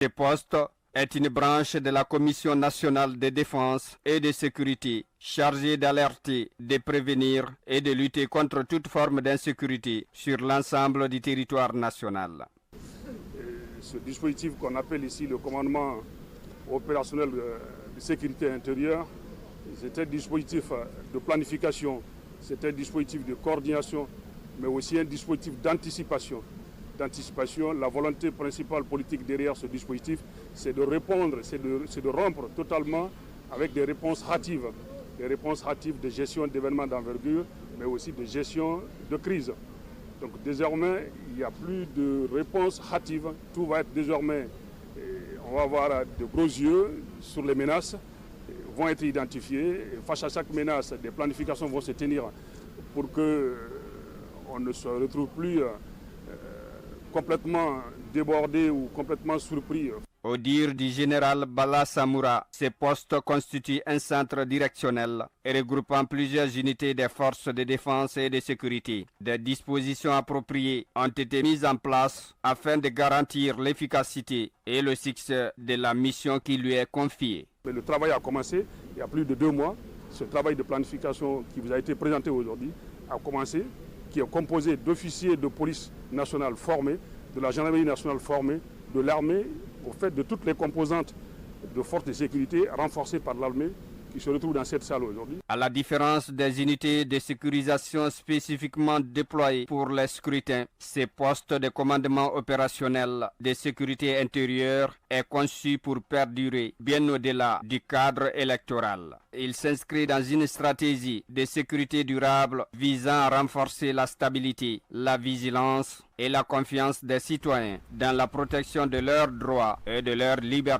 Ce poste est une branche de la Commission nationale de défense et de sécurité chargée d'alerter, de prévenir et de lutter contre toute forme d'insécurité sur l'ensemble du territoire national. Ce dispositif qu'on appelle ici le commandement opérationnel de sécurité intérieure, c'est un dispositif de planification, c'est un dispositif de coordination, mais aussi un dispositif d'anticipation. La volonté principale politique derrière ce dispositif, c'est de répondre, c'est de rompre totalement avec des réponses hâtives de gestion d'événements d'envergure, mais aussi de gestion de crise. Donc désormais, il n'y a plus de réponse hâtive, tout va être désormais, on va avoir de gros yeux sur les menaces, vont être identifiées, face à chaque menace, des planifications vont se tenir pour qu'on ne se retrouve plus complètement débordé ou complètement surpris. Au dire du général Bala Samoura, ces postes constituent un centre directionnel regroupant plusieurs unités des forces de défense et de sécurité. Des dispositions appropriées ont été mises en place afin de garantir l'efficacité et le succès de la mission qui lui est confiée. Mais le travail a commencé il y a plus de 2 mois. Ce travail de planification qui vous a été présenté aujourd'hui a commencé, qui est composé d'officiers de police nationale formés, de la gendarmerie nationale formée, de l'armée, au fait de toutes les composantes de forces de sécurité renforcées par l'armée qui se retrouvent dans cette salle aujourd'hui. À la différence des unités de sécurisation spécifiquement déployées pour les scrutins, ces postes de commandement opérationnel de sécurité intérieure est conçu pour perdurer bien au-delà du cadre électoral. Il s'inscrit dans une stratégie de sécurité durable visant à renforcer la stabilité, la vigilance et la confiance des citoyens dans la protection de leurs droits et de leurs libertés.